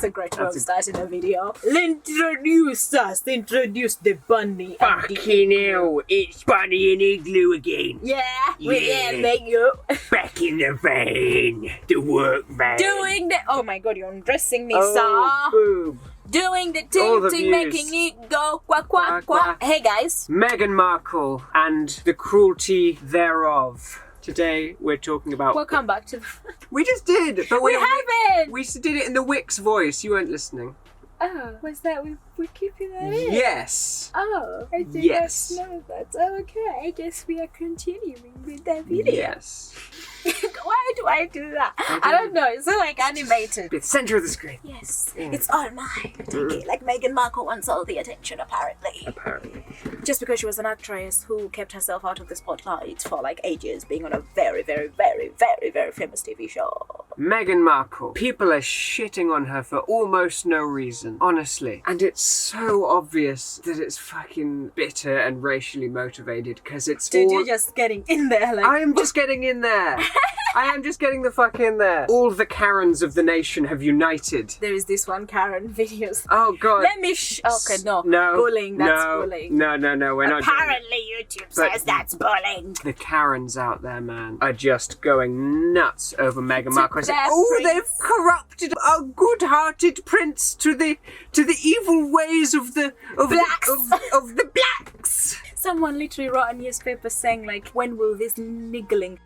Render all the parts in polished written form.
That's a great way of starting a video. Introduce the bunny. Fucking hell, it's Bunny and Igloo again. Yeah, mate, you. Back in the van. The work van. Doing the... Oh my god, you're undressing me, Oh, sir. boob. Doing the All the ting, making it go quack, quack, quack. Hey, guys. Meghan Markle and the cruelty thereof. Today we're talking about... Welcome back to... We just did, but We haven't! We did it in the Wix voice. You weren't listening. Oh, was that... We're keeping that in? Yes. Oh, I did Yes. not know that. Oh, okay, I guess we are continuing with that video. Yes. Why do I do that? I don't know. It's so like animated. Be at the centre of the screen. Yes, Yeah. it's all mine. Take it. Like Meghan Markle wants all the attention, apparently. Apparently. Just because she was an actress who kept herself out of the spotlight for like ages, being on a very, very, very, very, very famous TV show. Meghan Markle. People are shitting on her for almost no reason, honestly. And it's so obvious that it's fucking bitter and racially motivated because it's Dude, all... you're just getting in there like... I am just getting in there. I am just getting the fuck in there. All the Karens of the nation have united. There is this one Karen videos. Oh god. Let me okay, no. Bullying, that's bullying. No, we're not doing Apparently YouTube says that's bullying. the Karens out there, man, are just going nuts over Meghan Markle. their They've prince. corrupted our good-hearted prince to the evil ways of the Blacks. of the blacks. Someone literally wrote a newspaper saying like, when will this niggling...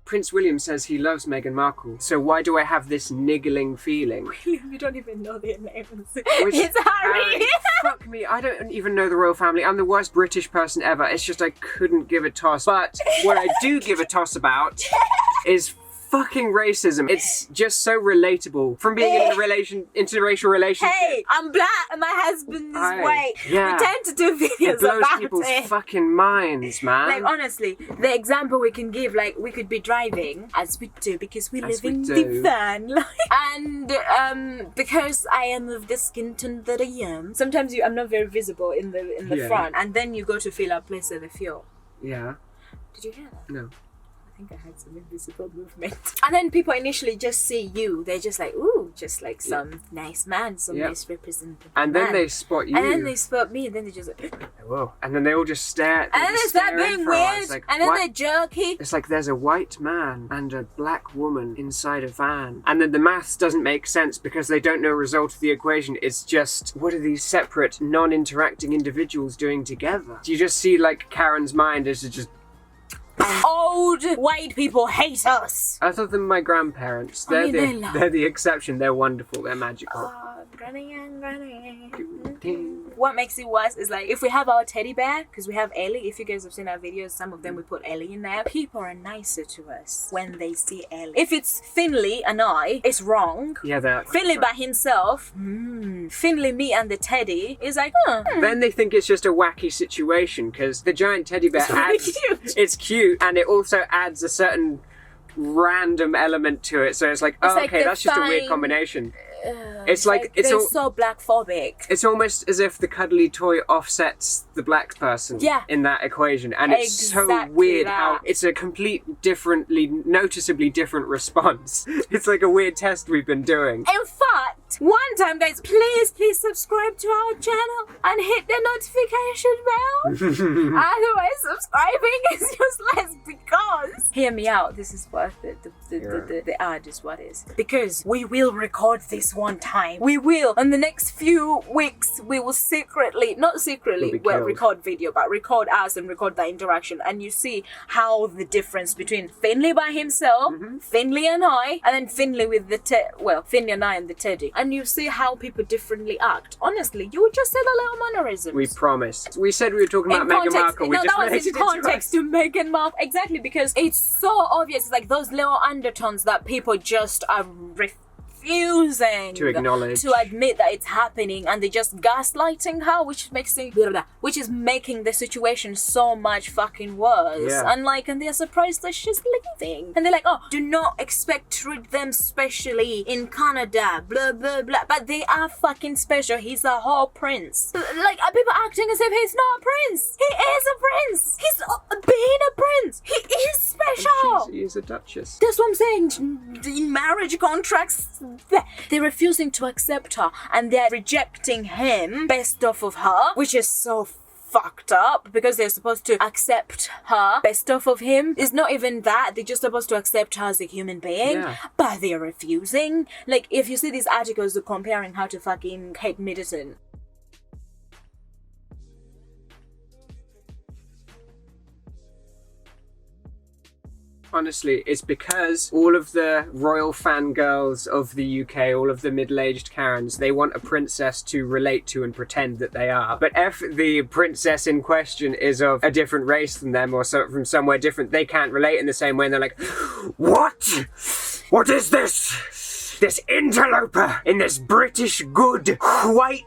Prince William says he loves Meghan Markle, so why do I have this niggling feeling? We don't even know their names. Which- It's Harry. Fuck me, I don't even know the royal family. I'm the worst British person ever. It's just I couldn't give a toss. But what I do give a toss about is fucking racism. It's just so relatable from being in a interracial relationship. Hey, I'm black and my husband is white. Yeah. We tend to do It videos blows about people's it. fucking minds, man. Like honestly, the example we can give, like we could be driving, as we do because we As live we in do. the van, like, and because I am of the skin tone that I am, sometimes I'm not very visible in the Yeah. front, and then you go to fill up place of the fuel. Yeah. Did you hear that? No. I think I had some invisible movement. And then people initially just see you. They're just like, ooh, just like some nice man, some Yeah. nice representative And then man. they spot you. And then they spot me, and then they just like... Whoa. And then they all just stare. And then they start being weird, Like, and then what? they're jerky. It's like there's a white man and a black woman inside a van. And then the maths doesn't make sense because they don't know the result of the equation. It's just, what are these separate, non-interacting individuals doing together? You just see like Karen's mind is just... Old white people hate us. Other than my grandparents, I mean, they're the exception. They're wonderful. They're magical. Granny and granny. What makes it worse is like if we have our teddy bear, because we have Ellie. If you guys have seen our videos, some of them we put Ellie in there. People are nicer to us when they see Ellie. If it's Finley and I, it's wrong. Yeah, they're... Finley by himself, Finley, me and the teddy is like, Then they think it's just a wacky situation because the giant teddy bear really adds... cute. It's cute and it also adds a certain random element to it. So it's like, It's like okay, the that's just a weird fine- combination. It's like it's they're all... so black-phobic. It's almost as if the cuddly toy offsets the black person in that equation. And it's so Exactly weird that. how it's a noticeably different response. It's like a weird test we've been doing. In fact, one time, guys, please subscribe to our channel and hit the notification bell. Otherwise, subscribing is useless because... Hear me out. This is what the ad is what is. Because we will record this one time. We will. In the next few weeks, we will record video, but record us and record the interaction. And you see how the difference between Finley by himself, Finley and I, and then Finley with the Finley and I and the teddy. And you see how people differently act. Honestly, you would just say the little mannerisms. We promised. We said we were talking about Meghan Markle. We just that was related in it to us. context to Meghan Markle. Exactly, because it's so obvious. It's like those little undertones that people just are refusing to acknowledge, to admit that it's happening, and they're just gaslighting her, which is making the situation so much fucking worse. Yeah. And they're surprised that she's leaving, and they're like, oh, do not expect to treat them specially in Canada, blah blah blah. But they are fucking special. He's a whole prince. Like, are people acting as if he's not a prince? He is a prince. He's being a prince. He is special. She is a duchess. That's what I'm saying. In marriage contracts, they're refusing to accept her, and they're rejecting him based off of her, which is so fucked up, because they're supposed to accept her based off of him. It's not even that. They're just supposed to accept her as a human being, but they're refusing. Like, if you see these articles comparing her to fucking Kate Middleton. Honestly, it's because all of the royal fangirls of the UK, all of the middle-aged Karens, they want a princess to relate to and pretend that they are. But if the princess in question is of a different race than them, or from somewhere different, they can't relate in the same way, and they're like, what? What is this? This interloper in this British good white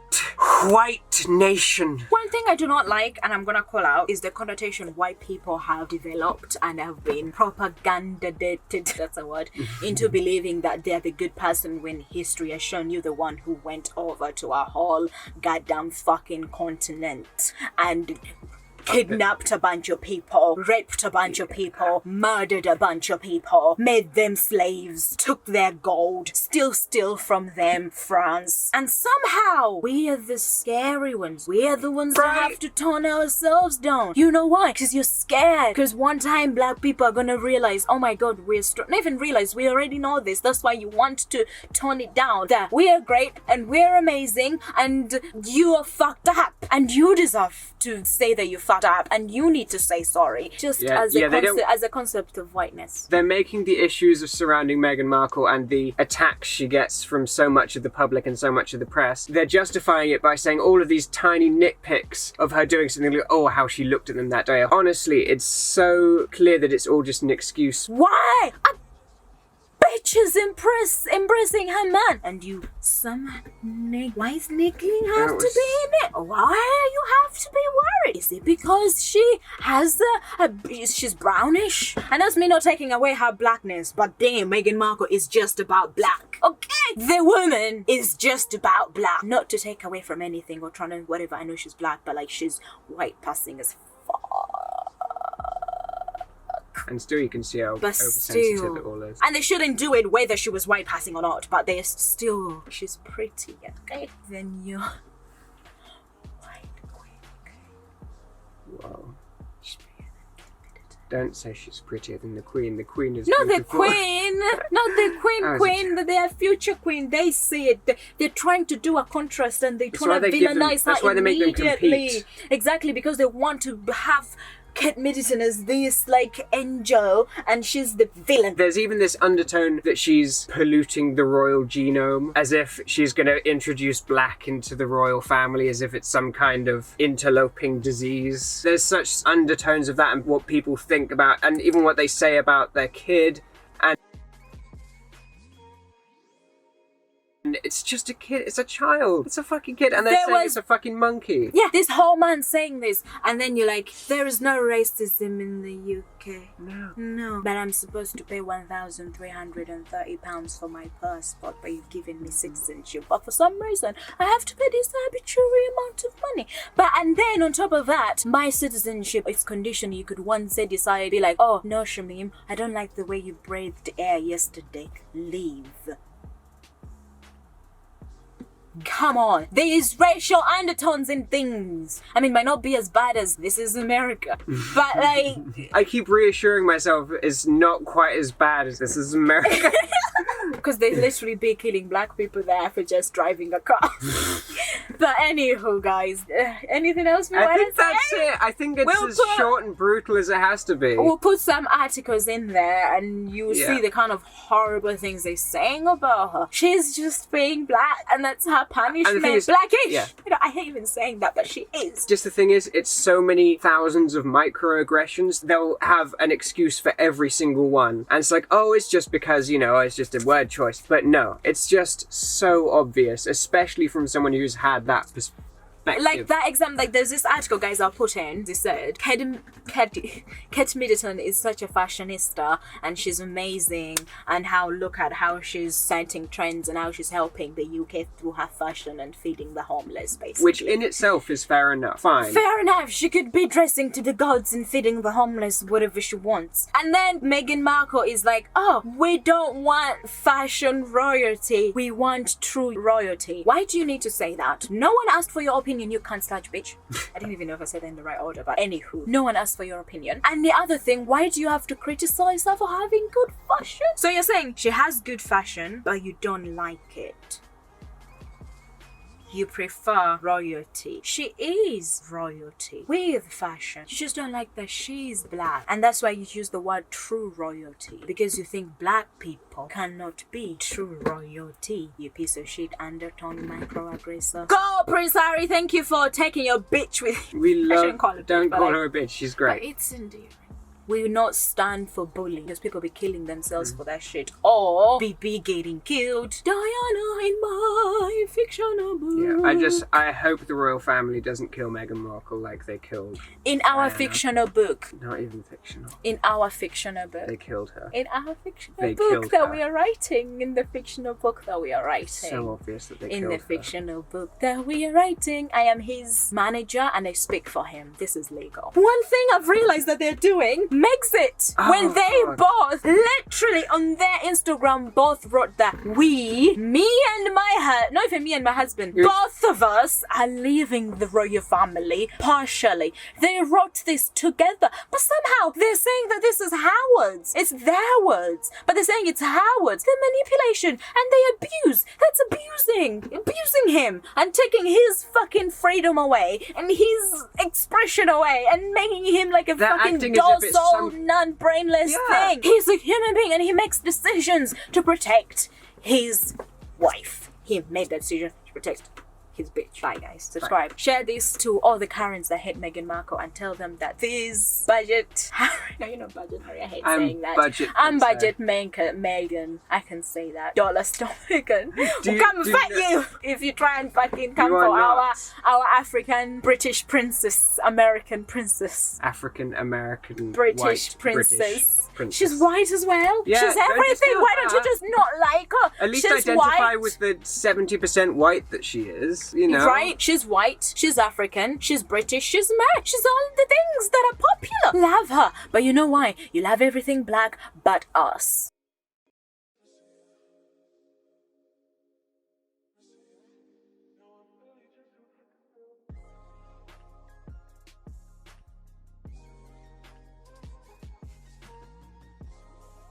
nation. One thing I do not like, and I'm gonna call out, is the connotation white people have developed and have been propagandated, that's a word, into believing that they're the good person, when history has shown you the one who went over to a whole goddamn fucking continent and kidnapped a bunch of people, raped a bunch of people, murdered a bunch of people, made them slaves, took their gold, steal from them, France. And somehow, we are the scary ones. We are the ones that have to tone ourselves down. You know why? Because you're scared. Because one time black people are gonna realize, oh my god, not even realize, we already know this. That's why you want to tone it down. That we are great, and we're amazing, and you are fucked up. And you deserve to say that you fucked up, and you need to say sorry, just as a concept of whiteness. They're making the issues surrounding Meghan Markle and the attacks she gets from so much of the public and so much of the press, they're justifying it by saying all of these tiny nitpicks of her doing something like, oh, how she looked at them that day. Honestly, it's so clear that it's all just an excuse. Why? Bitch is embracing her man, and you why is Nickling have to be in it? Why you have to be worried? Is it because she has she's brownish? And that's me not taking away her blackness, but damn, Meghan Markle is just about black. Okay, the woman is just about black. Not to take away from anything or trying to whatever. I know she's black, but like, she's white passing as fuck. And still you can see how oversensitive it all is. And they shouldn't do it whether she was white passing or not, but they're still, she's pretty, okay? Then you're white queen. Wow. Don't say she's prettier than the queen. The queen is not beautiful. The queen, not the queen, that they are future queen. They see it. They're trying to do a contrast, and they try to villainize her. That's why they make them compete. Exactly, because they want to have Kate Middleton as this like angel, and she's the villain. There's even this undertone that she's polluting the royal genome, as if she's going to introduce black into the royal family, as if it's some kind of interloping disease. There's such undertones of that, and what people think about, and even what they say about their kid. And it's just a kid, it's a child, it's a fucking kid, and they're saying it's a fucking monkey. Yeah, this whole man saying this, and then you're like, there is no racism in the UK. No. But I'm supposed to pay £1,330 for my passport, but you've given me citizenship. But for some reason, I have to pay this arbitrary amount of money. And then on top of that, my citizenship is conditional. You could one day decide, be like, oh, no, Shamim, I don't like the way you breathed air yesterday. Leave. Come on, there is racial undertones in things. I mean, might not be as bad as This Is America, but like, I keep reassuring myself it's not quite as bad as This Is America. Because they literally be killing black people there for just driving a car. But anywho, guys, anything else we I want think to say? that's it. I think it's We'll as put- short and brutal as it has to be. We'll put some articles in there and you'll see the kind of horrible things they're saying about her. She's just being black and that's her punishment. is- Blackish! yeah. You know, I hate even saying that, but she is. Just the thing is, it's so many thousands of microaggressions, they'll have an excuse for every single one. And it's like, oh, it's just because, you know, it's just a word choice. But no, it's just so obvious, especially from someone who's had that perspective. Like that example, like there's this article, guys, I'll put in. They said Kate Middleton is such a fashionista and she's amazing, and look at how she's setting trends and how she's helping the UK through her fashion and feeding the homeless, basically. Which in itself is fair enough. Fine. Fair enough, she could be dressing to the gods and feeding the homeless whatever she wants. And then Meghan Markle is like, oh, we don't want fashion royalty, we want true royalty. Why do you need to say that? No one asked for your opinion, you can't sludge bitch. I didn't even know if I said that in the right order, but anywho, no one asked for your opinion. And the other thing, why do you have to criticize her for having good fashion? So you're saying she has good fashion, but you don't like it. You prefer royalty. She is royalty with fashion. You just don't like that she's black. And that's why you use the word true royalty. Because you think black people cannot be true royalty. You piece of shit undertone microaggressor. Go, Prince Harry! Thank you for taking your bitch with you. We love. shouldn't call her bitch, Don't but call like- her a bitch. She's But great. it's endearing. We will not stand for bullying because people be killing themselves for that shit, or BB getting killed. Diana in my fictional book. Yeah, I hope the royal family doesn't kill Meghan Markle like they killed. In our Diana. fictional book. Not even fictional. In our fictional book. They killed her. In our fictional They book killed that her. we are writing. In the fictional book that we are writing. So obvious that they In killed the her. fictional book that we are writing, I am his manager and I speak for him. This is legal. One thing I've realized that they're doing makes it. Oh, when they God. both, literally on their Instagram, both wrote that me and my not even me and my husband, Yes. both of us are leaving the royal family partially. They wrote this together, but somehow they're saying that this is Howard's. It's their words, but they're saying it's Howard's. The manipulation and they abuse. That's abusing him and taking his fucking freedom away and his expression away and making him like a They're fucking acting as if it's docile, some- non-brainless Yeah. thing. He's a human being and he makes decisions to protect his wife. He made that decision to protect his bitch. Bye guys. Subscribe. Share this to all the Karens that hate Meghan Markle and tell them that this budget Harry. No, you're not budget Harry. I hate I'm saying that. budget I'm Princess. budget Megan. I can say that. Dollar store Megan. Do We'll you- come and do fight you- you if you try and fucking come You are for not. our African British princess, American princess. African American British white princess. British princess. She's white as well. Yeah, She's don't everything. dispute Why don't you that. just not like her? At least She's identify white. with the 70% white that she is, you know? Right? She's white, she's African, she's British, she's American, she's all the things that are popular. Love her. But you know why? You love everything black but us.